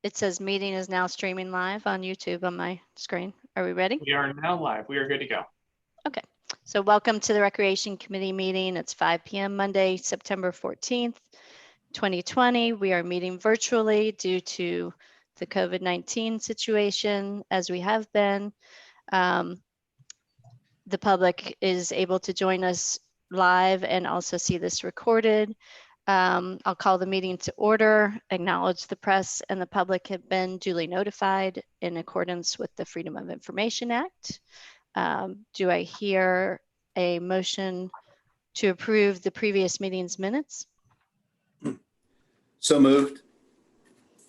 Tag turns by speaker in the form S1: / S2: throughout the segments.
S1: It says meeting is now streaming live on YouTube on my screen. Are we ready?
S2: We are now live. We are good to go.
S1: Okay. So welcome to the Recreation Committee meeting. It's 5 p.m. Monday, September 14th, 2020. We are meeting virtually due to the COVID-19 situation, as we have been. The public is able to join us live and also see this recorded. I'll call the meeting to order, acknowledge the press and the public have been duly notified in accordance with the Freedom of Information Act. Do I hear a motion to approve the previous meeting's minutes?
S3: So moved.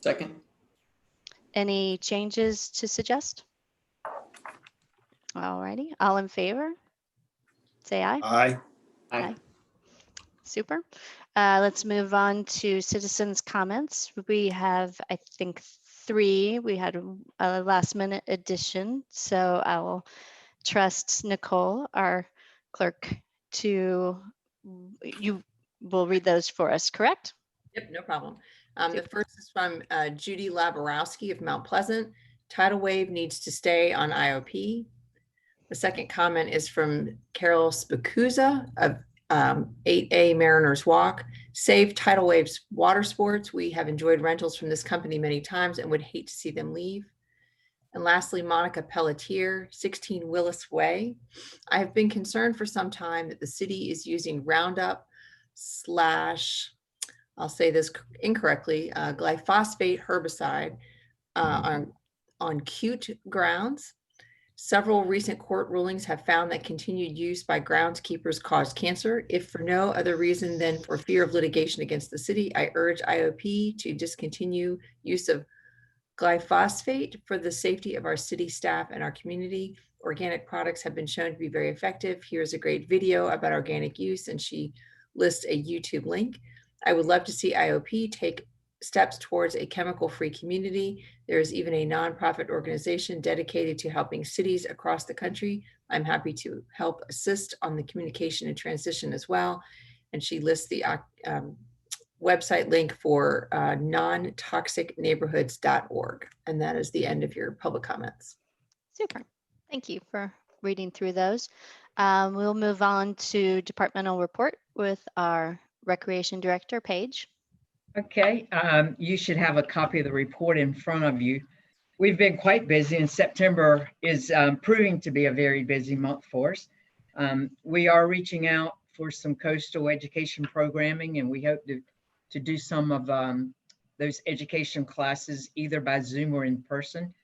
S4: Second.
S1: Any changes to suggest? All righty, all in favor? Say aye.
S3: Aye.
S4: Aye.
S1: Super. Let's move on to citizens' comments. We have, I think, 3. We had a last minute addition, so I will trust Nicole, our clerk, you will read those for us, correct?
S5: Yep, no problem. The first is from Judy Laborowski of Mount Pleasant. Tidal wave needs to stay on IOP. The second comment is from Carol Spicuzza of 8A Mariners Walk. Save tidal waves water sports. We have enjoyed rentals from this company many times and would hate to see them leave. And lastly, Monica Pelletier, 16 Willis Way. I have been concerned for some time that the city is using Roundup / I'll say this incorrectly, glyphosate herbicide on cute grounds. Several recent court rulings have found that continued use by groundskeepers cause cancer. If for no other reason than for fear of litigation against the city, I urge IOP to discontinue use of glyphosate for the safety of our city staff and our community. Organic products have been shown to be very effective. Here's a great video about organic use, and she lists a YouTube link. I would love to see IOP take steps towards a chemical-free community. There is even a nonprofit organization dedicated to helping cities across the country. I'm happy to help assist on the communication and transition as well. And she lists the website link for nontoxicneighborhoods.org. And that is the end of your public comments.
S1: Super. Thank you for reading through those. We'll move on to departmental report with our Recreation Director, Paige.
S6: Okay, you should have a copy of the report in front of you. We've been quite busy, and September is proving to be a very busy month for us. We are reaching out for some coastal education programming, and we hope to do some of those education classes either by Zoom or in person.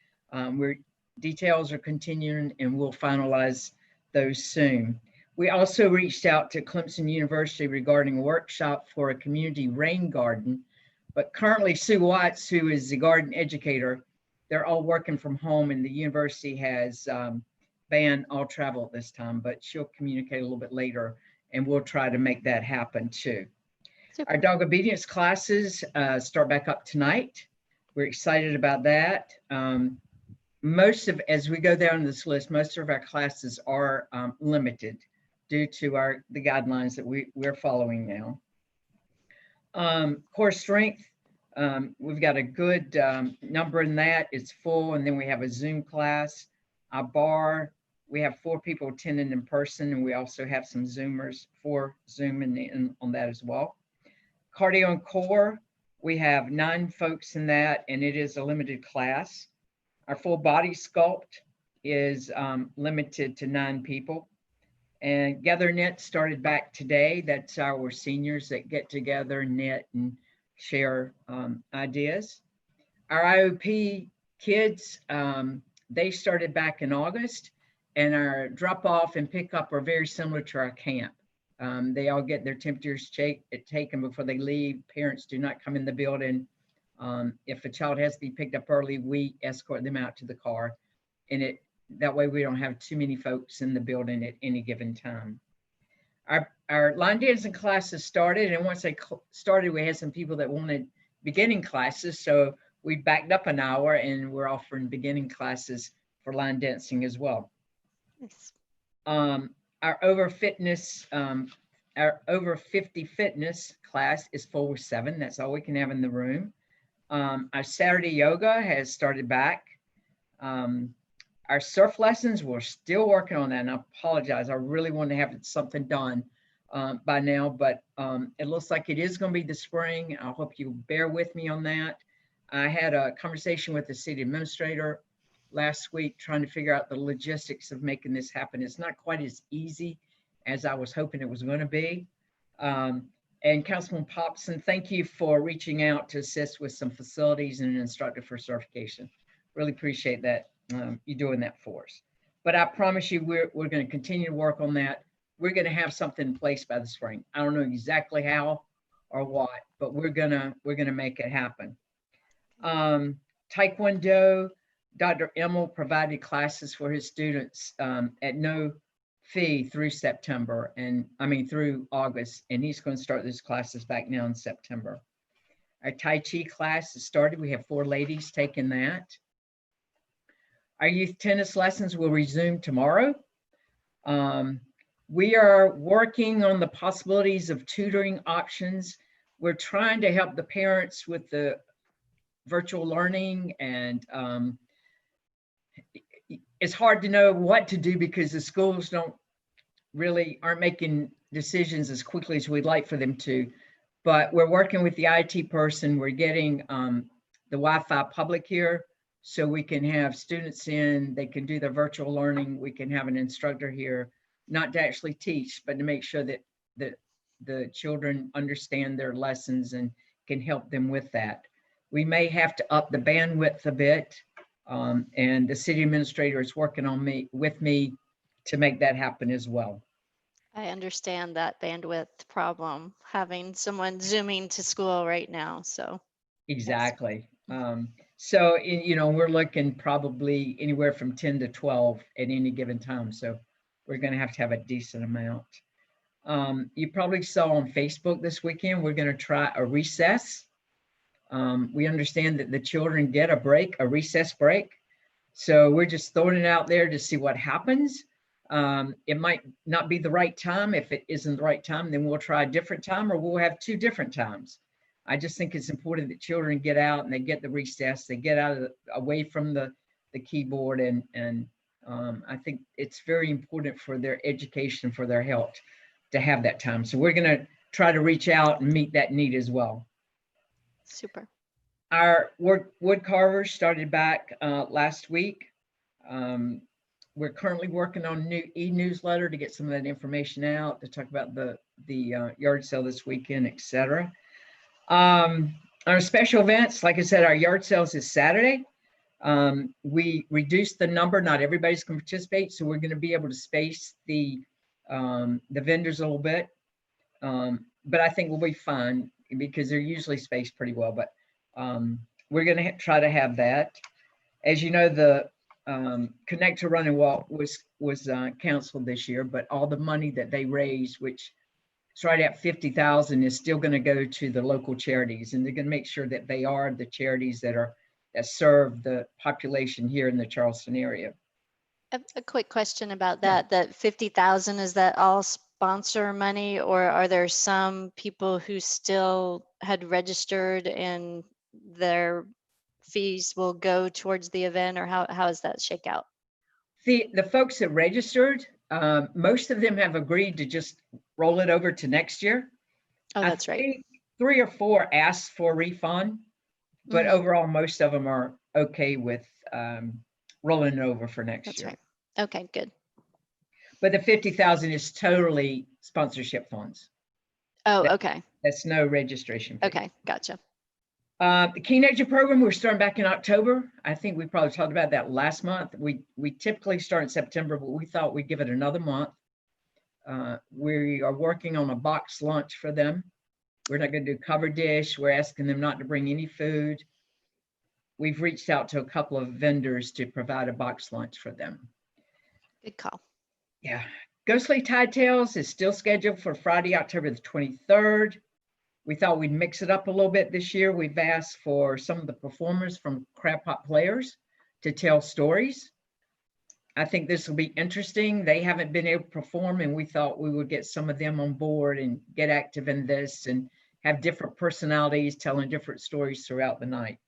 S6: Details are continuing, and we'll finalize those soon. We also reached out to Clemson University regarding a workshop for a community rain garden, but currently Sue Watts, who is the garden educator, they're all working from home, and the university has banned all travel at this time, but she'll communicate a little bit later, and we'll try to make that happen too.
S1: Super.
S6: Our dog obedience classes start back up tonight. We're excited about that. As we go down this list, most of our classes are limited due to the guidelines that we're following now. Core strength, we've got a good number in that. It's full, and then we have a Zoom class. Our bar, we have 4 people attending in person, and we also have some Zoomers for Zoom on that as well. Cardio and core, we have 9 folks in that, and it is a limited class. Our full body sculpt is limited to 9 people. And Gather Knit started back today. That's our seniors that get together, knit, and share ideas. Our IOP kids, they started back in August, and our drop off and pickup are very similar to our camp. They all get their temperatures taken before they leave. Parents do not come in the building. If a child has to be picked up early, we escort them out to the car, and that way we don't have too many folks in the building at any given time. Our line dancing classes started, and once they started, we had some people that wanted beginning classes, so we backed up an hour, and we're offering beginning classes for line dancing as well.
S1: Nice.
S6: Our over fitness Our over 50 fitness class is full with 7. That's all we can have in the room. Our Saturday yoga has started back. Our surf lessons, we're still working on that, and I apologize. I really want to have something done by now, but it looks like it is going to be the spring. I hope you bear with me on that. I had a conversation with the city administrator last week trying to figure out the logistics of making this happen. It's not quite as easy as I was hoping it was going to be. And Councilman Popson, thank you for reaching out to assist with some facilities and an instructor for certification. Really appreciate that, you doing that for us. But I promise you, we're going to continue to work on that. We're going to have something in place by the spring. I don't know exactly how or what, but we're gonna make it happen. Taekwondo, Dr. Emmel provided classes for his students at no fee through September, and through August, and he's going to start those classes back now in September. Our Tai Chi class has started. We have 4 ladies taking that. Our youth tennis lessons will resume tomorrow. We are working on the possibilities of tutoring options. We're trying to help the parents with the virtual learning, and it's hard to know what to do because the schools aren't making decisions as quickly as we'd like for them to. But we're working with the IT person. We're getting the Wi-Fi public here so we can have students in, they can do their virtual learning. We can have an instructor here, not to actually teach, but to make sure that the children understand their lessons and can help them with that. We may have to up the bandwidth a bit. And the city administrator is working with me to make that happen as well.
S1: I understand that bandwidth problem, having someone zooming to school right now, so.
S6: Exactly. So, we're looking probably anywhere from 10 to 12 at any given time. So we're going to have a decent amount. You probably saw on Facebook this weekend, we're going to try a recess. We understand that the children get a recess break. So we're just throwing it out there to see what happens. It might not be the right time. If it isn't the right time, then we'll try a different time, or we'll have 2 different times. I just think it's important that children get out and they get the recess, they get away from the keyboard, and I think it's very important for their education, for their health, to have that time. So we're going to try to reach out and meet that need as well.
S1: Super.
S6: Our wood carvers started back last week. We're currently working on a new e-newsletter to get some of that information out, to talk about the yard sale this weekend, etc. Our special events, like I said, our yard sales is Saturday. We reduced the number. Not everybody's going to participate, so we're going to be able to space the vendors a little bit. But I think we'll be fine because they're usually spaced pretty well. But we're going to try to have that. As you know, the Connect to Run and Walk was canceled this year, but all the money that they raised, which is right at $50,000, is still going to go to the local charities, and they're going to make sure that they are the charities that serve the population here in the Charleston area.
S1: A quick question about that. That 50,000, is that all sponsor money, or are there some people who still had registered and their fees will go towards the event, or how does that shake out?
S6: The folks that registered, most of them have agreed to just roll it over to next year.
S1: Oh, that's right.
S6: I think 3 or 4 asked for a refund, but overall, most of them are okay with rolling it over for next year.
S1: Right. Okay, good.
S6: But the 50,000 is totally sponsorship funds.
S1: Oh, okay.
S6: That's no registration fee.
S1: Okay, gotcha.
S6: The Keen Edge program, we're starting back in October. I think we probably talked about that last month. We typically start in September, but we thought we'd give it another month. We are working on a box lunch for them. We're not going to do cover dish. We're asking them not to bring any food. We've reached out to a couple of vendors to provide a box lunch for them.
S1: Good call.
S6: Yeah. Ghostly Tide Tales is still scheduled for Friday, October the 23rd. We thought we'd mix it up a little bit this year. We've asked for some of the performers from Crab Pot Players to tell stories. I think this will be interesting. They haven't been able to perform, and we thought we would get some of them on board and get active in this and have different personalities telling different stories throughout the night.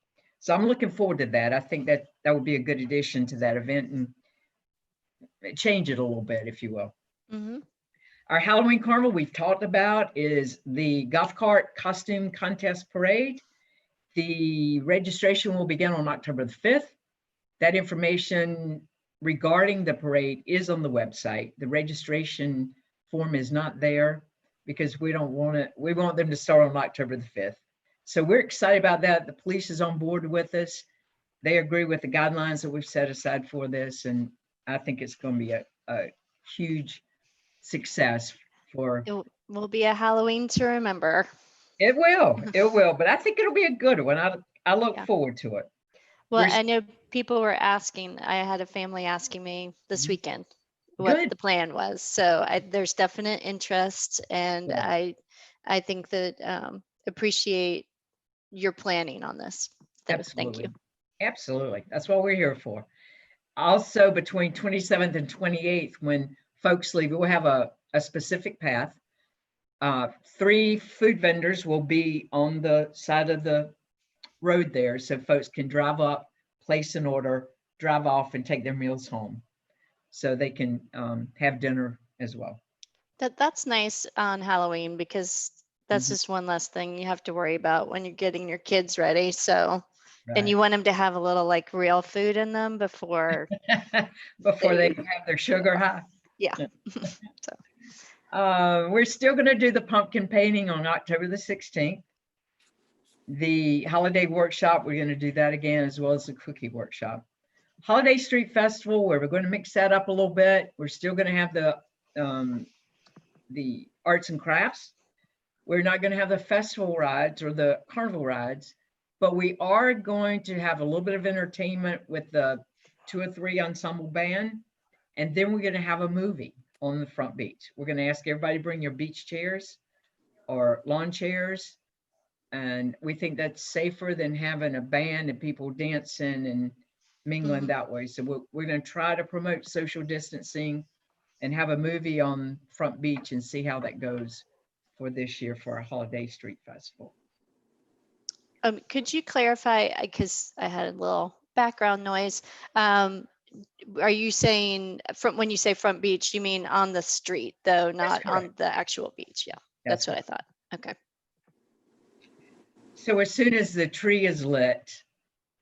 S6: So I'm looking forward to that. I think that that would be a good addition to that event and change it a little bit, if you will.
S1: Mhm.
S6: Our Halloween Carnival we've talked about is the golf cart costume contest parade. The registration will begin on October the 5th. That information regarding the parade is on the website. The registration form is not there because we don't want it. We want them to start on October the 5th. So we're excited about that. The police is on board with us. They agree with the guidelines that we've set aside for this. And I think it's going to be a huge success for.
S1: It will be a Halloween to remember.
S6: It will, but I think it'll be a good one. I look
S1: Yeah.
S6: forward to it.
S1: Well,
S6: We're s-
S1: I know people were asking, I had a family asking me this
S6: Mhm.
S1: weekend what
S6: Good.
S1: the plan was. So there's definite interest, and
S6: Yeah.
S1: I think that appreciate your planning on this. So thank
S6: Absolutely.
S1: you.
S6: Absolutely. That's what we're here for. Also, between 27th and 28th, when folks leave, we'll have a specific path. 3 food vendors will be on the side of the road there, so folks can drive up, place an order, drive off, and take their meals home. So they can have dinner as well.
S1: That's nice on Halloween because that's
S6: Mhm.
S1: just one less thing you have to worry about when you're getting your kids ready. So, and
S6: Right.
S1: you want them to have a little like real food in them before.
S6: Before they
S1: They-
S6: have their sugar high.
S1: Yeah.
S6: We're still going to do the pumpkin painting on October the 16th. The holiday workshop, we're going to do that again, as well as the cookie workshop. Holiday Street Festival, where we're going to mix that up a little bit. We're still going to have the arts and crafts. We're not going to have the festival rides or the carnival rides, but we are going to have a little bit of entertainment with the 2 or 3 ensemble band. And then we're going to have a movie on the front beach. We're going to ask everybody to bring your beach chairs or lawn chairs. And we think that's safer than having a band and people dancing and mingling
S1: Mhm.
S6: that way. So we're going to try to promote social distancing and have a movie on front beach and see how that goes for this year for our Holiday Street Festival.
S1: Could you clarify, because I had a little background noise. Are you saying from when you say front beach, you mean on the street though, not on
S6: correct.
S1: the actual beach? Yeah, that's what I thought. Okay.
S6: So as soon as the tree is lit,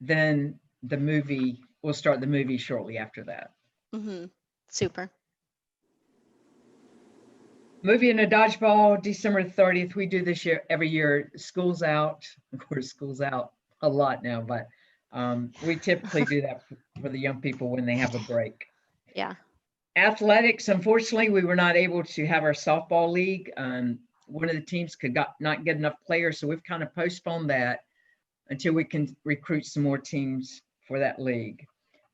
S6: then the movie, we'll start the movie shortly after that.
S1: Mm-hmm. Super.
S6: Movie and a dodgeball, December 30th. We do this year every year. School's out. Of course, school's out a lot now, but we typically do that for the young people when they have a break.
S1: Yeah.
S6: Athletics, unfortunately, we were not able to have our softball league. One of the teams could not get enough players, so we've kind of postponed that until we can recruit some more teams for that league.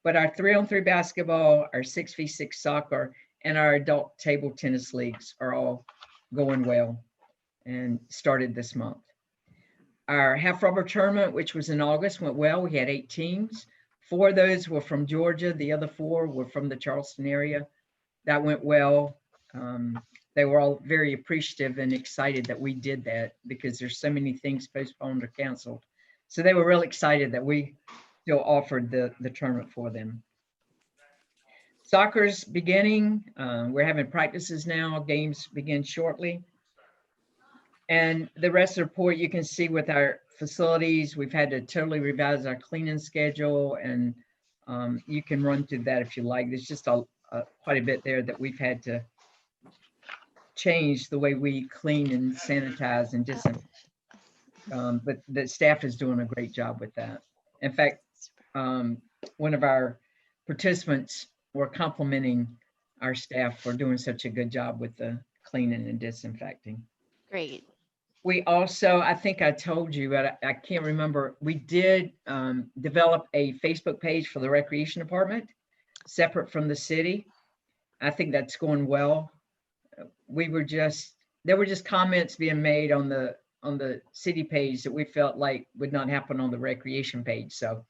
S6: But our 3-on-3 basketball, our 6v6 soccer, and our adult table tennis leagues are all going well and started this month. Our half rubber tournament, which was in August, went well. We had 8 teams. 4 of those were from Georgia. The other 4 were from the Charleston area. That went well. They were all very appreciative and excited that we did that because there's so many things postponed or canceled. So they were really excited that we still offered the tournament for them. Soccer's beginning. We're having practices now. Games begin shortly. And the rest of the report you can see with our facilities, we've had to totally revise our cleaning schedule, and you can run through that if you like. There's just quite a bit there that we've had to change the way we clean and sanitize and disinfect. But the staff is doing a great job with that. In fact, one of our participants were complimenting our staff for doing such a good job with the cleaning and disinfecting.
S1: Great.
S6: We also, I think I told you, but I can't remember, we did develop a Facebook page for the recreation department, separate from the city. I think that's going well. There were just comments being made on the city page that we felt like would not happen on the recreation page. So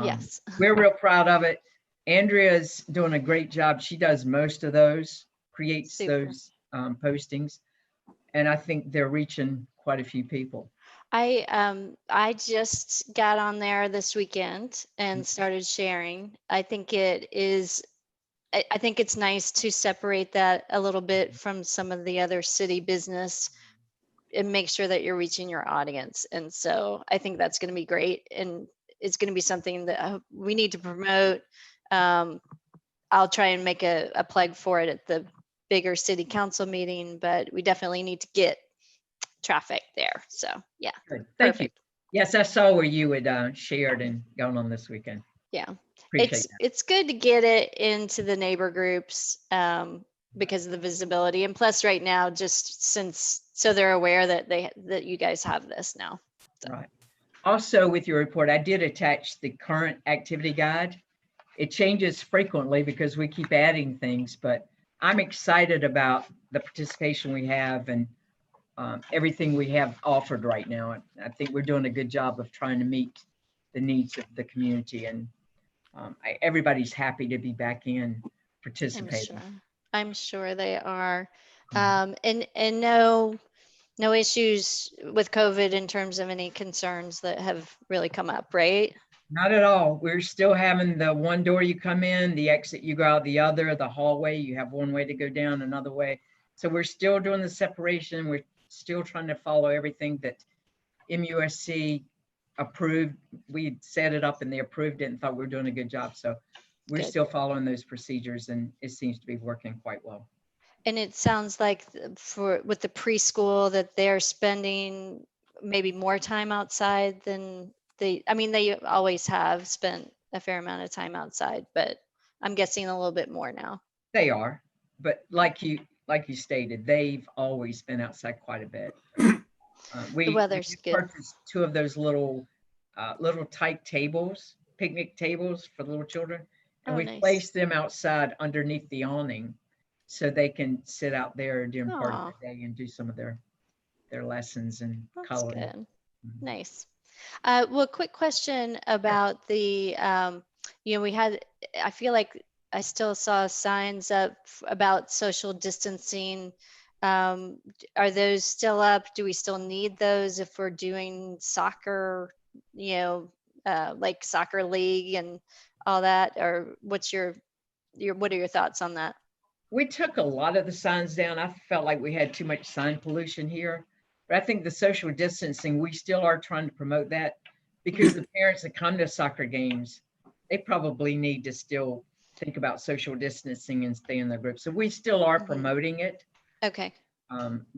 S1: Yes.
S6: we're real proud of it. Andrea's doing a great job. She does most of those, creates
S1: Super.
S6: those postings. And I think they're reaching quite a few people.
S1: I just got on there this weekend and started sharing. I think it is, I think it's nice to separate that a little bit from some of the other city business and make sure that you're reaching your audience. And so I think that's going to be great. And it's going to be something that we need to promote. I'll try and make a plug for it at the bigger city council meeting, but we definitely need to get traffic there. So yeah,
S6: Good. Thank you.
S1: perfect.
S6: Yes, I saw where you had shared and gone on this weekend.
S1: Yeah.
S6: Appreciate
S1: It's good to get it into the neighbor groups because of the visibility, and plus right now, just since so they're aware that that you guys have this now.
S6: that. Right. Also, with your report, I did attach the current activity guide. It changes frequently because we keep adding things, but I'm excited about the participation we have and everything we have offered right now. I think we're doing a good job of trying to meet the needs of the community, and everybody's happy to be back in participating.
S1: I'm sure they are.
S6: Mhm.
S1: And no issues with COVID in terms of any concerns that have really come up, right?
S6: Not at all. We're still having the one door you come in, the exit you go out the other, the hallway, you have one way to go down, another way. So we're still doing the separation. We're still trying to follow everything that MUSC approved. We set it up and they approved it and thought we were doing a good job. So we're
S1: Good.
S6: still following those procedures and it seems to be working quite well.
S1: And it sounds like with the preschool that they're spending maybe more time outside than they always have spent a fair amount of time outside, but I'm guessing a little bit more now.
S6: They are, but like you stated, they've always been outside quite a bit. We
S1: weather's
S6: just
S1: good.
S6: purchased 2 of those little type tables, picnic tables for little children. And
S1: Oh,
S6: we
S1: nice.
S6: placed them outside underneath the awning so they can sit out there during part
S1: Aw.
S6: of the day and do some of their lessons and
S1: That's
S6: coloring.
S1: good.
S6: Mhm.
S1: Nice. Well, quick question about the, I feel like I still saw signs up about social distancing. Are those still up? Do we still need those if we're doing soccer, like soccer league and all that? Or what are your thoughts on that?
S6: We took a lot of the signs down. I felt like we had too much sign pollution here. But I think the social distancing, we still are trying to promote that because the parents that come to soccer games, they probably need to still think about social distancing and stay in their group. So we still are
S1: Mhm.
S6: promoting it,
S1: Okay.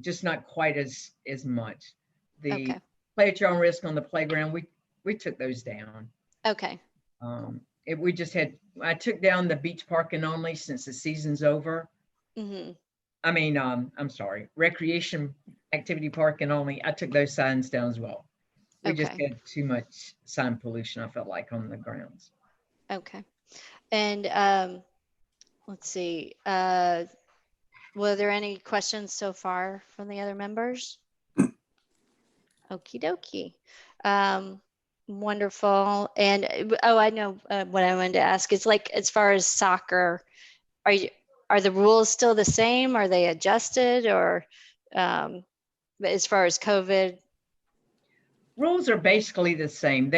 S6: just not quite as much. The
S1: Okay.
S6: play at your own risk on the playground, we took those down.
S1: Okay.
S6: I took down the beach parking only since the season's over.
S1: Hmm.
S6: I mean, I'm sorry, recreation activity park and only, I took those signs down as well. We just
S1: Okay.
S6: had too much sign pollution, I felt like, on the grounds.
S1: Okay. And let's see. Were there any questions so far from the other members? Okie dokie. Wonderful. And I know what I wanted to ask is like, as far as soccer, are the rules still the same? Are they adjusted or as far as COVID?
S6: Rules are basically the same.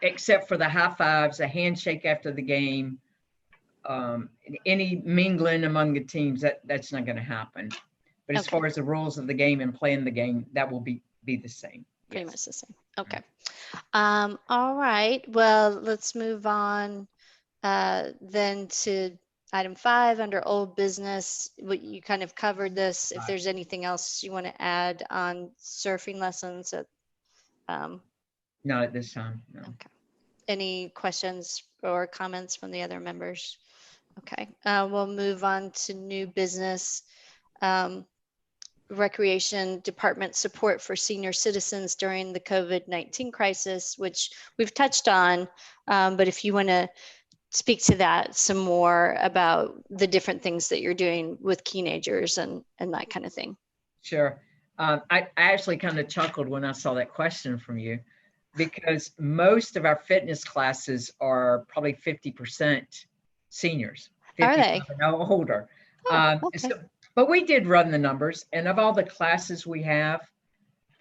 S6: Except for the high fives, a handshake after the game, any mingling among the teams, that's not going to happen. But as
S1: Okay.
S6: far as the rules of the game and playing the game, that will be the same.
S1: Pretty
S6: Yes.
S1: much the same. Okay. All right. Well, let's move on then to item 5 under old business. You kind of covered this. If
S6: Right.
S1: there's anything else you want to add on surfing lessons,
S6: Not at this time, no.
S1: okay. Any questions or comments from the other members? Okay. We'll move on to new business. Recreation Department support for senior citizens during the COVID-19 crisis, which we've touched on. But if you want to speak to that some more about the different things that you're doing with teenagers and that kind of thing.
S6: Sure. I actually kind of chuckled when I saw that question from you because most of our fitness classes are probably 50% seniors.
S1: Are
S6: 55
S1: they?
S6: and older.
S1: Oh, okay.
S6: But we did run the numbers, and of all the classes we have,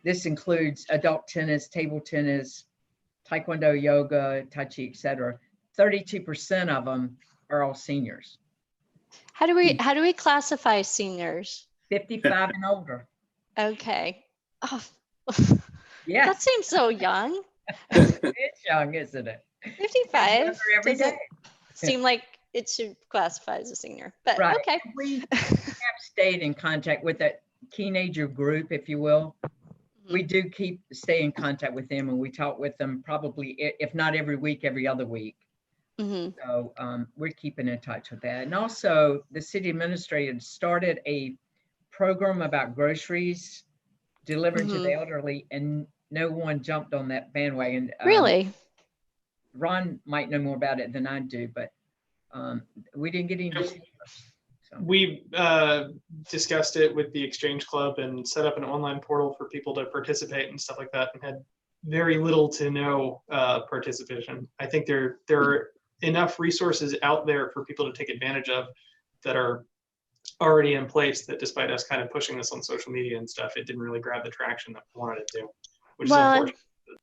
S6: this includes adult tennis, table tennis, taekwondo, yoga, tai chi, etc. 32% of them are all seniors,
S1: How do we classify seniors?
S6: 55 and older.
S1: Okay. Oh,
S6: Yes,
S1: that seems so young.
S6: it's young, isn't it? It's
S1: 55
S6: younger every
S1: doesn't
S6: day.
S1: seem like it should classify as a senior, but
S6: Right.
S1: okay.
S6: We have stayed in contact with that teenager group, if you will. We do stay in contact with them, and we talk with them probably, if not every week, every other week.
S1: Hmm.
S6: So we're keeping in touch with that. And also, the city administrator started a program about groceries delivering to the elderly, and no one jumped on that bandwagon.
S1: Really?
S6: Ron might know more about it than I do, but we didn't get any receivers. So.
S2: We discussed it with the Exchange Club and set up an online portal for people to participate and stuff like that, and had very little to no participation. I think there are enough resources out there for people to take advantage of that are already in place, that despite us kind of pushing this on social media and stuff, it didn't really grab the traction that we wanted it to, which is unfortunate.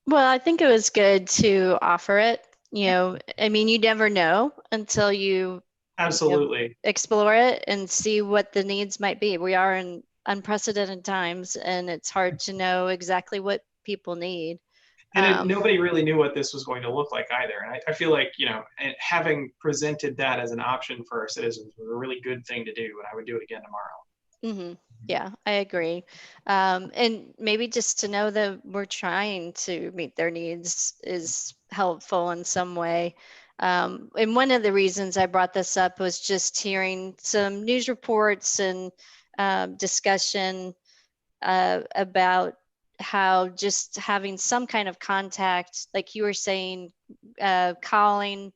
S1: Well, I think it was good to offer it. You know, I mean, you never know until you
S2: Absolutely.
S1: explore it and see what the needs might be. We are in unprecedented times, and it's hard to know exactly what people need.
S2: And nobody really knew what this was going to look like either. And I feel like, you know, having presented that as an option for our citizens was a really good thing to do. And I would do it again tomorrow.
S1: Mm-hmm. Yeah, I agree. And maybe just to know that we're trying to meet their needs is helpful in some way. And one of the reasons I brought this up was just hearing some news reports and discussion about how just having some kind of contact, like you were saying, calling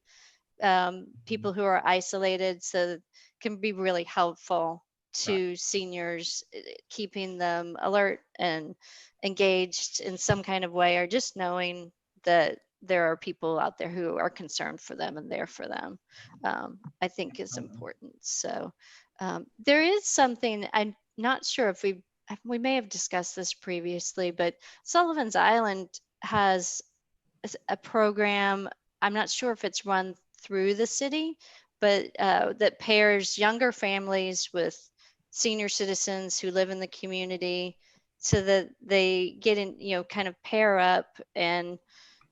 S1: people who are isolated, so can be really helpful to seniors, keeping them alert and engaged in some kind of way, or just knowing that there are people out there who are concerned for them and there for them, I think is important. So there is something, I'm not sure if we may have discussed this previously, but Sullivan's Island has a program. I'm not sure if it's run through the city, but that pairs younger families with senior citizens who live in the community, so that they get in, you know, kind of pair up and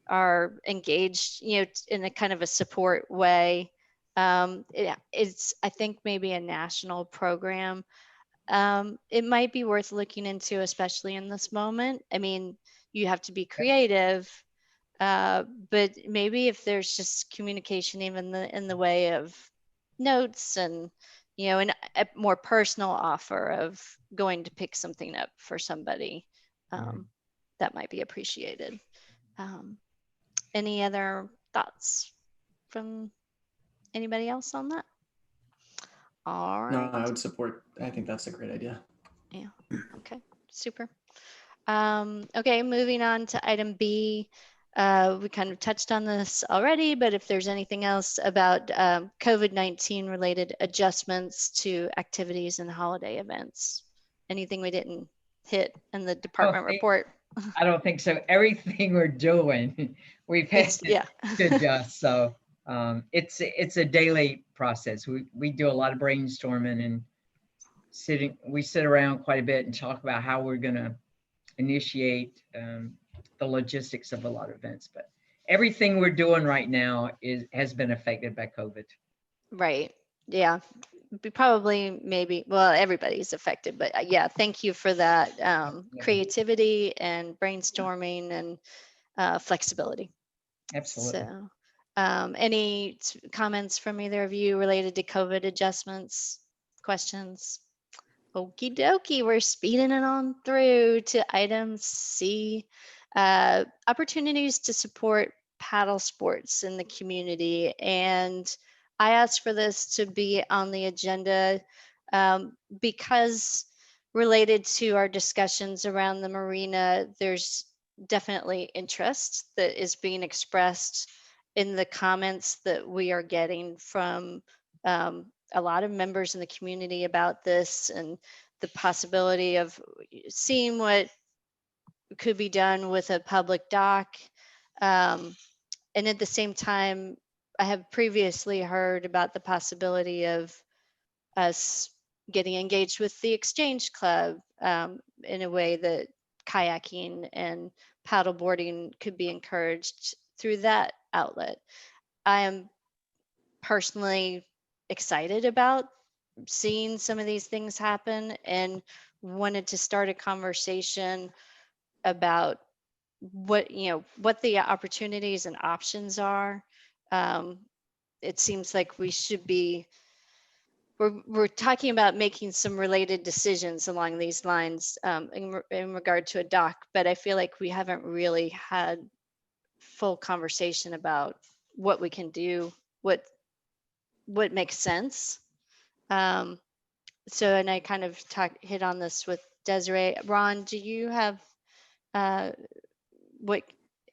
S1: are engaged, you know, in a kind of a support way. It's, I think, maybe a national program. It might be worth looking into, especially in this moment. I mean, you have to be creative, but maybe if there's just communication, even in the way of notes and, you know, and a more personal offer of going to pick something up for somebody, that might be appreciated. Any other thoughts from anybody else on that? All
S3: No,
S1: right.
S3: I would support. I think that's a great idea.
S1: Yeah. Okay. Super. Okay. Moving on to item B. We kind of touched on this already, but if there's anything else about COVID-19 related adjustments to activities and holiday events, anything we didn't hit in the department report?
S6: I don't think so. Everything we're doing, we've had to adjust. So it's a daily process. We do a lot of brainstorming and we sit around quite a bit and talk about how we're going to initiate the logistics of a lot of events. But everything we're doing right now has been affected by COVID.
S1: Right. Yeah. Probably, maybe, well, everybody's affected, but yeah, thank you for that creativity and brainstorming and flexibility.
S6: Absolutely.
S1: So any comments from either of you related to COVID adjustments, questions? Okie dokie, we're speeding it on through to item C, opportunities to support paddle sports in the community. And I asked for this to be on the agenda because related to our discussions around the marina, there's definitely interest that is being expressed in the comments that we are getting from a lot of members in the community about this and the possibility of seeing what could be done with a public dock. And at the same time, I have previously heard about the possibility of us getting engaged with the Exchange Club in a way that kayaking and paddleboarding could be encouraged through that outlet. I am personally excited about seeing some of these things happen and wanted to start a conversation about what what the opportunities and options are. It seems like we should be we're talking about making some related decisions along these lines in regard to a dock, but I feel like we haven't really had full conversation about what we can do, what makes sense. So, and I kind of hit on this with Desiree. Ron, do you have what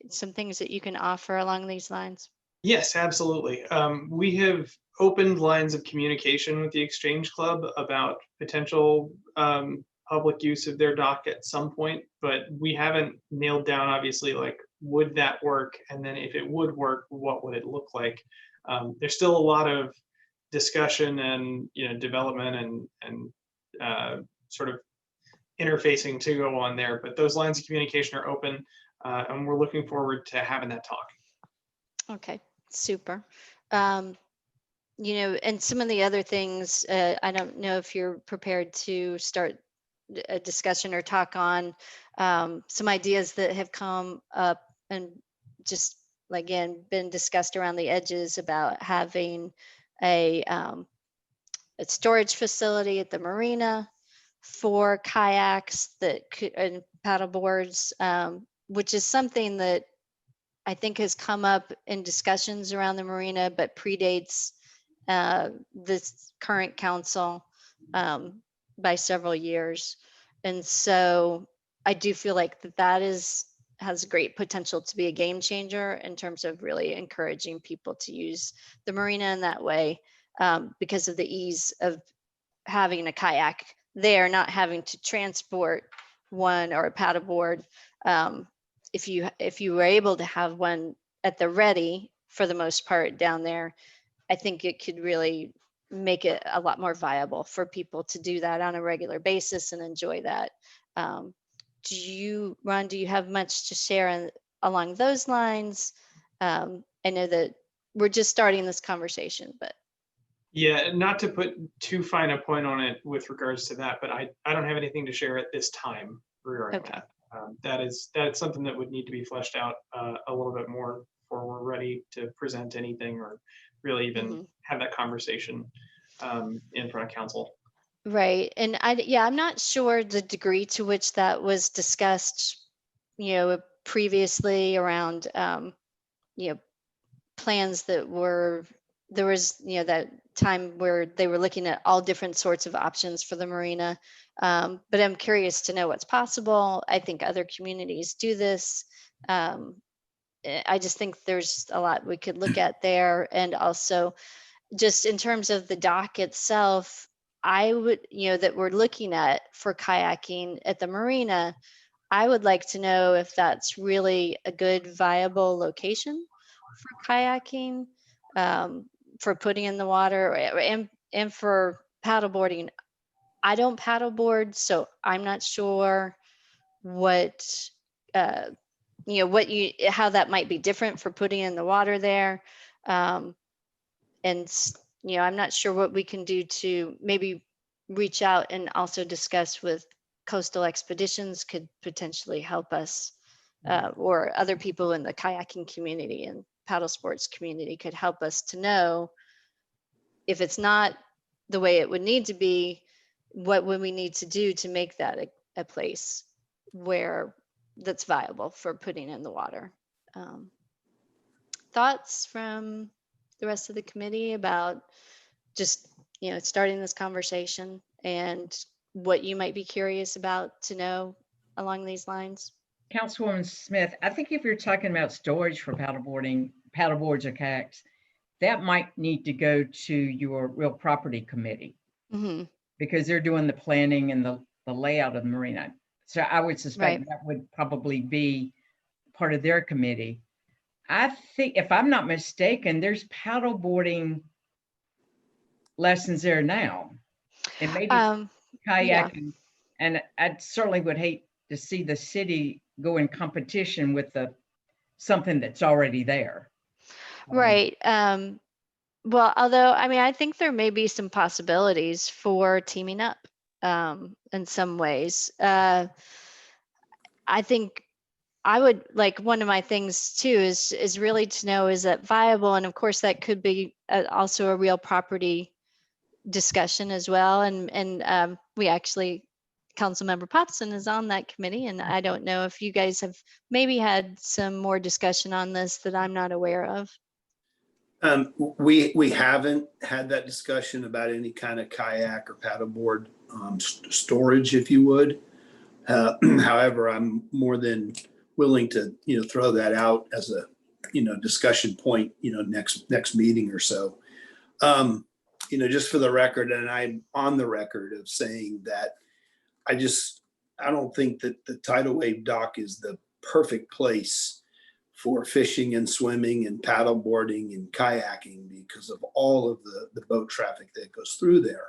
S1: some things that you can offer along these lines?
S2: Yes, absolutely. We have opened lines of communication with the Exchange Club about potential public use of their dock at some point, but we haven't nailed down, obviously, like, would that work? And then if it would work, what would it look like? There's still a lot of discussion and development and sort of interfacing to go on there, but those lines of communication are open, and we're looking forward to having that talk.
S1: Okay, super. And some of the other things, I don't know if you're prepared to start a discussion or talk on some ideas that have come up and just, again, been discussed around the edges about having a storage facility at the marina for kayaks and paddle boards, which is something that I think has come up in discussions around the marina, but predates this current council by several years. And so I do feel like that has great potential to be a game changer in terms of really encouraging people to use the marina in that way, because of the ease of having a kayak there, not having to transport one or a paddleboard. If you were able to have one at the ready for the most part down there, I think it could really make it a lot more viable for people to do that on a regular basis and enjoy that. Ron, do you have much to share along those lines? I know that we're just starting this conversation, but.
S2: Yeah, not to put too fine a point on it with regards to that, but I don't have anything to share at this time regarding
S1: Okay.
S2: that. That's something that would need to be fleshed out a little bit more before we're ready to present anything or really even have that conversation in front of council.
S1: Right. And I'm not sure the degree to which that was discussed, previously around, plans that there was, that time where they were looking at all different sorts of options for the marina. But I'm curious to know what's possible. I think other communities do this. I just think there's a lot we could look at there. And also just in terms of the dock itself, I would, that we're looking at for kayaking at the marina, I would like to know if that's really a good viable location for kayaking, for putting in the water, and for paddleboarding. I don't paddleboard, so I'm not sure what how that might be different for putting in the water there. And I'm not sure what we can do to maybe reach out and also discuss with Coastal Expeditions could potentially help us, or other people in the kayaking community and paddle sports community could help us to know if it's not the way it would need to be, what would we need to do to make that a place where that's viable for putting in the water. Thoughts from the rest of the committee about just starting this conversation and what you might be curious about to know along these lines?
S6: Councilwoman Smith, I think if you're talking about storage for paddleboarding, paddle boards or kayaks, that might need to go to your real property committee
S1: Mhm.
S6: because they're doing the planning and the layout of the marina. So I would
S1: Right.
S6: suspect that would probably be part of their committee. I think, if I'm not mistaken, there's paddle boarding lessons there now, and maybe
S1: Yeah.
S6: kayaking. And I certainly would hate to see the city go in competition with something that's already there.
S1: Right. Well, although, I mean, I think there may be some possibilities for teaming up in some ways. I think I would like, one of my things too is really to know, is that viable? And of course, that could be also a real property discussion as well. And we actually, Councilmember Popson is on that committee, and I don't know if you guys have maybe had some more discussion on this that I'm not aware of.
S4: We haven't had that discussion about any kind of kayak or paddleboard storage, if you would. However, I'm more than willing to, throw that out as a, discussion point, next meeting or so. Just for the record, and I'm on the record of saying that I don't think that the tidal wave dock is the perfect place for fishing and swimming and paddle boarding and kayaking because of all of the boat traffic that goes through there.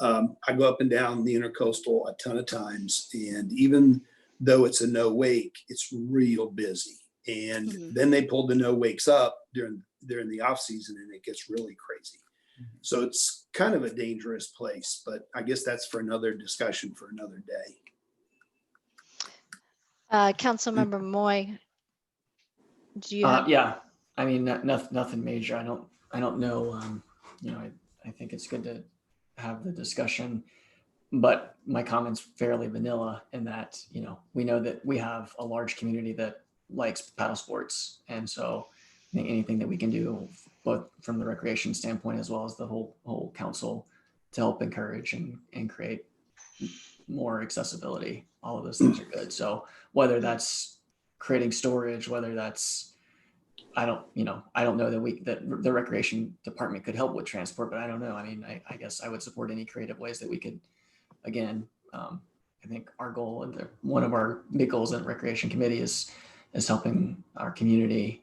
S4: I go up and down the intercoastal a ton of times, and even though it's a no wake, it's real busy. And
S1: Mhm.
S4: then they pulled the no wakes up during the off season, and it gets really crazy. So it's kind of a dangerous place, but I guess that's for another discussion for another day.
S1: Councilmember Moy, do you have?
S3: Yeah, I mean, nothing major. I don't know. I think it's good to have the discussion, but my comment's fairly vanilla in that, we know that we have a large community that likes paddle sports. And so I think anything that we can do, both from the recreation standpoint, as well as the whole council, to help encourage and create more accessibility, all of those things are good. So whether that's creating storage, whether that's, I don't know that the recreation department could help with transport, but I don't know. I mean, I guess I would support any creative ways that we could, again, I think our goal, and one of our big goals in the recreation committee is helping our community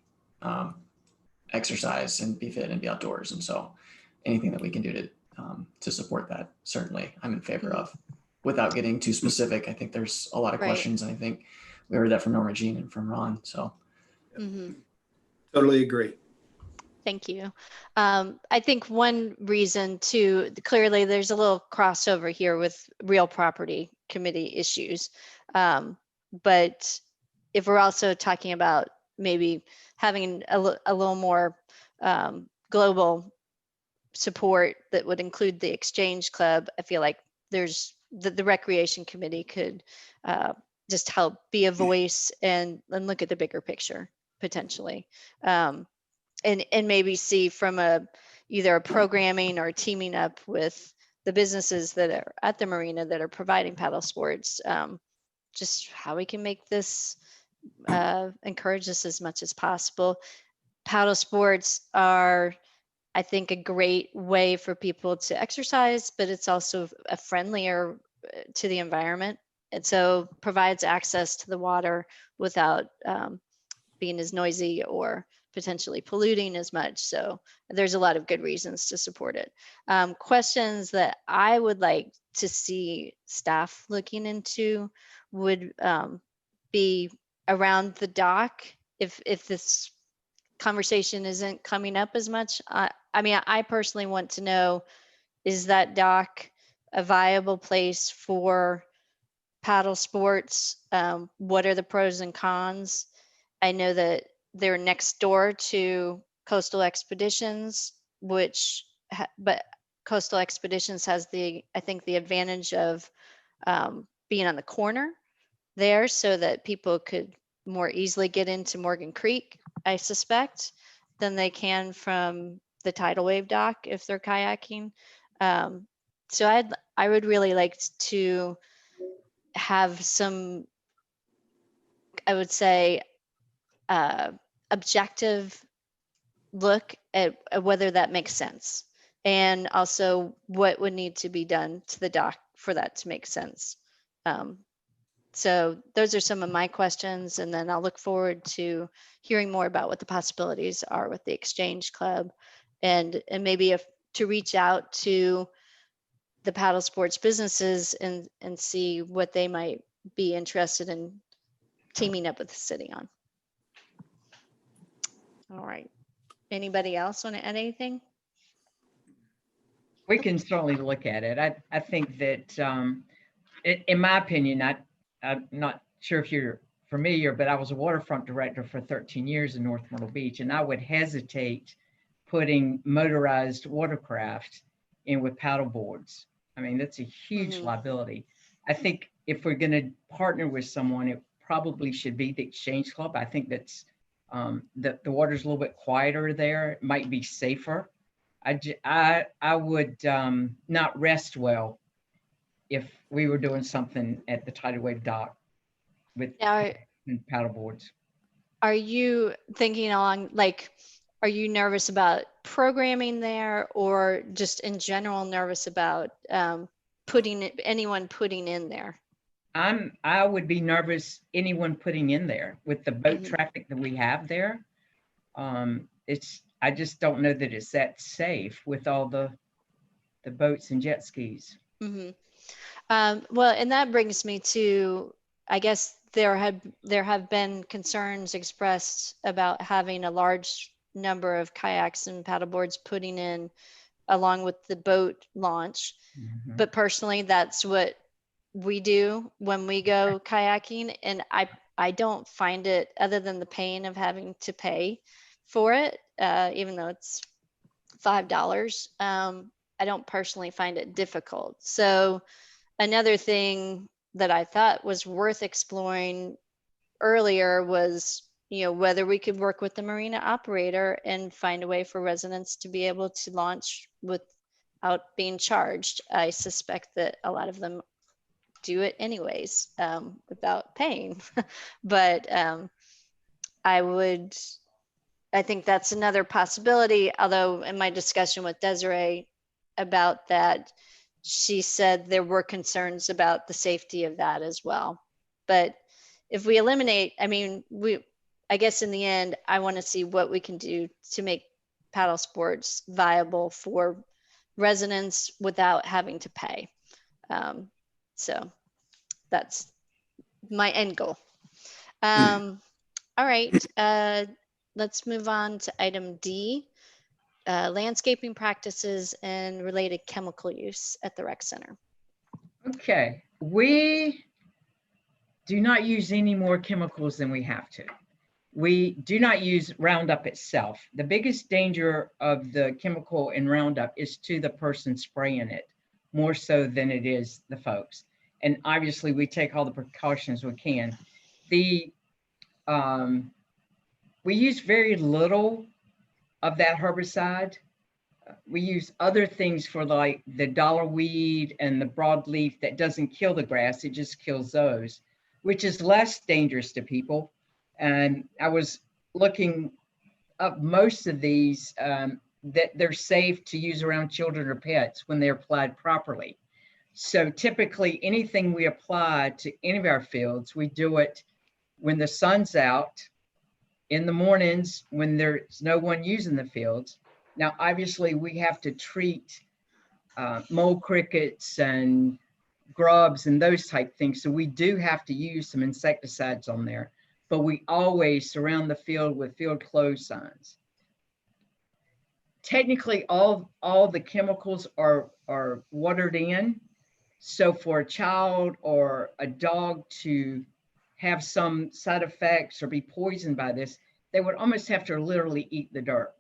S3: exercise and be fit and be outdoors. And so anything that we can do to support that, certainly I'm in favor of. Without getting too specific, I think there's a lot of
S1: Right.
S3: questions, and I think we heard that from Norma Jean and from Ron. So
S1: Mhm.
S4: Totally agree.
S1: Thank you. I think one reason too, clearly there's a little crossover here with real property committee issues. But if we're also talking about maybe having a little more global support that would include the Exchange Club, I feel like there's the recreation committee could just help be a voice and look at the bigger picture potentially. And maybe see from either a programming or teaming up with the businesses that are at the marina that are providing paddle sports, just how we can make this encourage this as much as possible. Paddle sports are, I think, a great way for people to exercise, but it's also a friendlier to the environment. And so provides access to the water without being as noisy or potentially polluting as much. So there's a lot of good reasons to support it. Questions that I would like to see staff looking into would be around the dock. If this conversation isn't coming up as much, I mean, I personally want to know, is that dock a viable place for paddle sports? What are the pros and cons? I know that they're next door to Coastal Expeditions, but Coastal Expeditions has I think the advantage of being on the corner there so that people could more easily get into Morgan Creek, I suspect, than they can from the tidal wave dock if they're kayaking. So I would really like to have some, I would say, objective look at whether that makes sense, and also what would need to be done to the dock for that to make sense. So those are some of my questions, and then I'll look forward to hearing more about what the possibilities are with the Exchange Club, and maybe if to reach out to the paddle sports businesses and see what they might be interested in teaming up with the city on. All right. Anybody else want to add anything?
S6: We can certainly look at it. I think that, in my opinion, I'm not sure if you're familiar, but I was a waterfront director for 13 years in North Myrtle Beach, and I would hesitate putting motorized watercraft in with paddle boards. I mean, that's a huge
S1: Mhm.
S6: liability. I think if we're going to partner with someone, it probably should be the Exchange Club. I think that's the water's a little bit quieter there. It might be safer. I would not rest well if we were doing something at the Tidal Wave dock with
S1: Now,
S6: paddle boards.
S1: are you thinking along, like, are you nervous about programming there, or just in general nervous about anyone putting in there?
S6: I would be nervous anyone putting in there with the boat
S1: Mhm.
S6: traffic that we have there. I just don't know that it's that safe with all the boats and jet skis.
S1: Mhm. Well, and that brings me to, I guess there have been concerns expressed about having a large number of kayaks and paddleboards putting in along with the boat launch.
S6: Mhm.
S1: But personally, that's what we do when we go kayaking, and I don't find it, other than the pain of having to pay for it, even though it's $5. I don't personally find it difficult. So another thing that I thought was worth exploring earlier was, whether we could work with the marina operator and find a way for residents to be able to launch without being charged. I suspect that a lot of them do it anyways, without paying. But I think that's another possibility. Although in my discussion with Desiree about that, she said there were concerns about the safety of that as well. But if we eliminate, I guess in the end, I want to see what we can do to make paddle sports viable for residents without having to pay. So that's my end goal. All right, let's move on to item D, landscaping practices and related chemical use at the rec center.
S6: Okay, we do not use any more chemicals than we have to. We do not use Roundup itself. The biggest danger of the chemical in Roundup is to the person spraying it, more so than it is the folks. And obviously we take all the precautions we can. We use very little of that herbicide. We use other things for like the dollar weed and the broadleaf that doesn't kill the grass, it just kills those, which is less dangerous to people. And I was looking up most of these that they're safe to use around children or pets when they're applied properly. So typically anything we apply to any of our fields, we do it when the sun's out, in the mornings when there's no one using the fields. Now, obviously we have to treat mole crickets and grubs and those type things. So we do have to use some insecticides on there, but we always surround the field with field close signs. Technically, all the chemicals are watered in. So for a child or a dog to have some side effects or be poisoned by this, they would almost have to literally eat the dirt.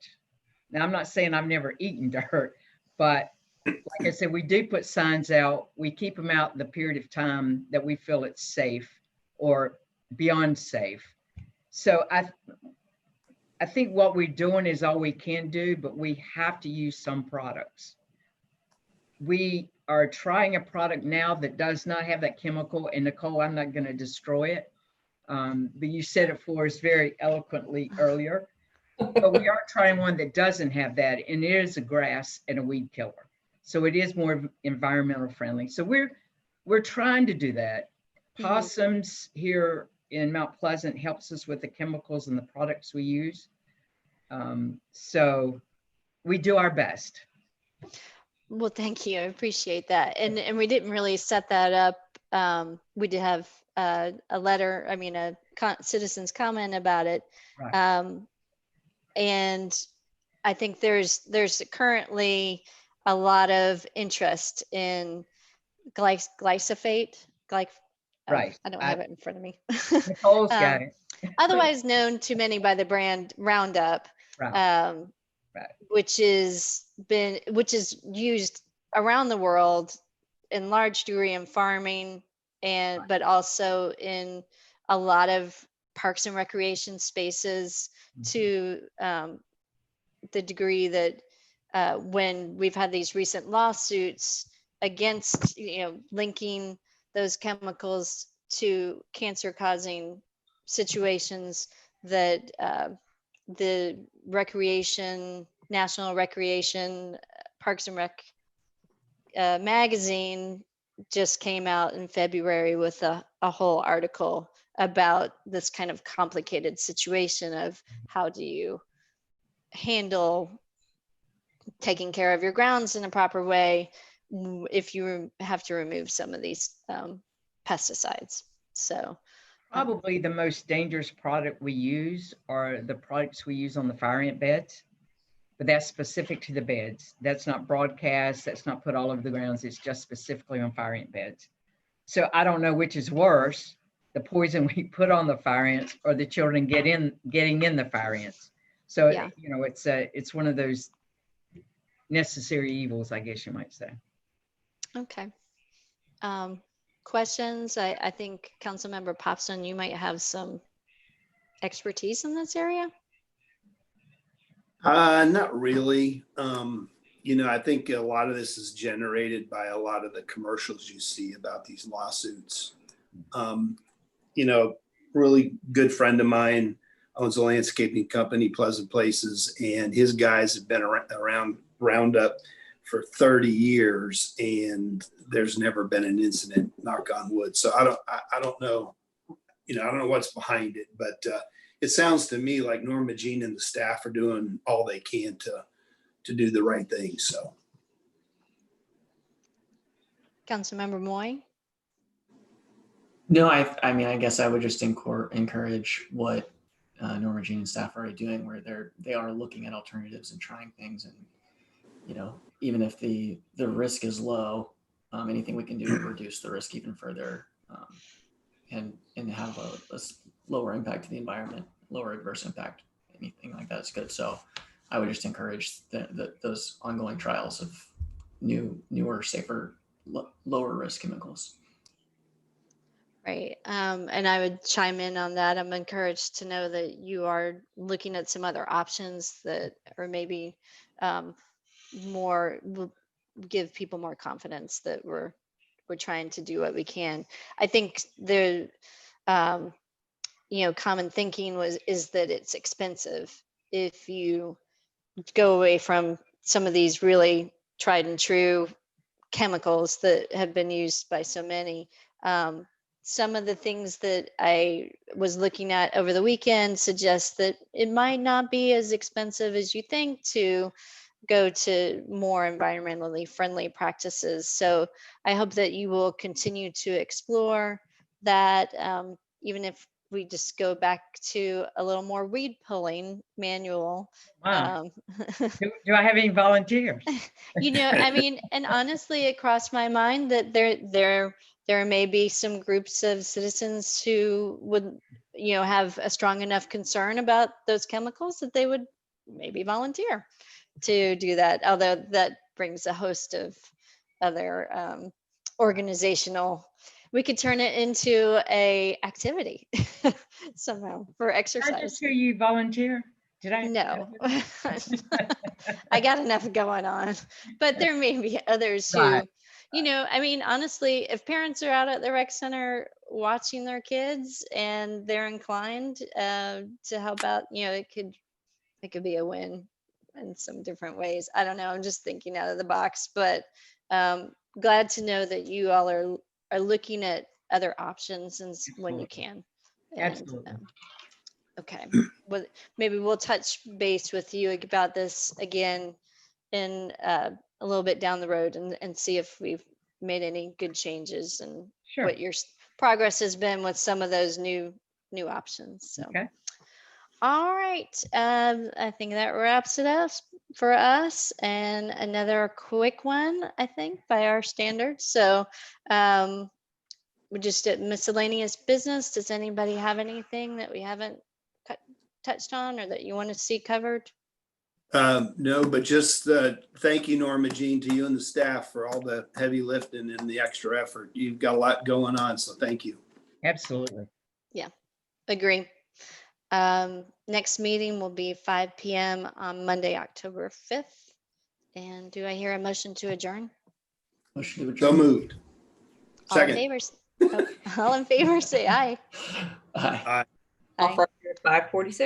S6: Now, I'm not saying I've never eaten dirt, but like I said, we do put signs out. We keep them out the period of time that we feel it's safe or beyond safe. So I think what we're doing is all we can do, but we have to use some products. We are trying a product now that does not have that chemical. And Nicole, I'm not going to destroy it. But you said it for us very eloquently earlier. But we are trying one that doesn't have that, and it is a grass and a weed killer. So it is more environmental friendly. So we're trying to do that.
S1: Mhm.
S6: Possums here in Mount Pleasant helps us with the chemicals and the products we use. So we do our best.
S1: Well, thank you. I appreciate that. And we didn't really set that up. We did have a letter, I mean, a citizen's comment about it.
S6: Right.
S1: And I think there's currently a lot of interest in glyphosate.
S6: Right.
S1: I don't have it in front of me.
S6: Nicole's got it.
S1: Otherwise known to many by the brand Roundup.
S6: Right. Right.
S1: Which is used around the world in large degree in farming but also in a lot of parks and recreation spaces to the degree that when we've had these recent lawsuits against, linking those chemicals to cancer causing situations, that the National Recreation Parks and Rec magazine just came out in February with a whole article about this kind of complicated situation of how do you handle taking care of your grounds in a proper way if you have to remove some of these pesticides. So
S6: Probably the most dangerous product we use are the products we use on the fire ant beds, but that's specific to the beds. That's not broadcast. That's not put all over the grounds. It's just specifically on fire ant beds. So I don't know which is worse, the poison we put on the fire ants or the children getting in the fire ants. So,
S1: Yeah.
S6: It's one of those necessary evils, I guess you might say.
S1: okay. Questions? I think Councilmember Popson, you might have some expertise in this area.
S4: Not really. I think a lot of this is generated by a lot of the commercials you see about these lawsuits. Really good friend of mine owns a landscaping company, Pleasant Places, and his guys have been around Roundup for 30 years, and there's never been an incident, knock on wood. So I don't know, I don't know what's behind it, but it sounds to me like Norma Jean and the staff are doing all they can to do the right thing. So.
S1: Councilmember Moy?
S3: No, I mean, I guess I would just encourage what Norma Jean and staff are already doing, where they are looking at alternatives and trying things, and even if the risk is low, anything we can do to reduce the risk even further, and have a lower impact to the environment, lower adverse impact, anything like that is good. So I would just encourage those ongoing trials of newer, safer, lower risk chemicals.
S1: Right. And I would chime in on that. I'm encouraged to know that you are looking at some other options that are maybe will give people more confidence that we're trying to do what we can. I think the common thinking is that it's expensive if you go away from some of these really tried and true chemicals that have been used by so many. Some of the things that I was looking at over the weekend suggest that it might not be as expensive as you think to go to more environmentally friendly practices. So I hope that you will continue to explore that, even if we just go back to a little more weed pulling manual.
S6: Wow. Do I have any volunteers?
S1: I mean, and honestly, it crossed my mind that there may be some groups of citizens who would, have a strong enough concern about those chemicals that they would maybe volunteer to do that. Although that brings a host of other organizational. We could turn it into a activity somehow for exercise.
S6: I just hear you volunteer. Did I?
S1: No, I got enough going on, but there may be others who,
S6: Right.
S1: I mean, honestly, if parents are out at the rec center watching their kids and they're inclined to help out, it could it could be a win in some different ways. I don't know. I'm just thinking out of the box, but glad to know that you all are looking at other options and when you can. And,
S6: Absolutely.
S1: okay. Well, maybe we'll touch base with you about this again in a little bit down the road and see if we've made any good changes and
S6: Sure.
S1: what your progress has been with some of those new options. So.
S6: Okay.
S1: All right. I think that wraps it up for us. And another quick one, I think, by our standards. So we're just at miscellaneous business. Does anybody have anything that we haven't touched on or that you want to see covered?
S4: No, but just thank you, Norma Jean, to you and the staff for all the heavy lifting and the extra effort. You've got a lot going on, so thank you.
S6: Absolutely.
S1: Agree. Next meeting will be 5 p.m. on Monday, October 5th. And do I hear a motion to adjourn?
S3: Motion to
S4: So
S3: adjourn.
S4: moved.
S1: All in
S4: Second.
S1: favor, all in favor, say aye.
S3: Aye.
S1: Aye.
S5: Offer 5:46.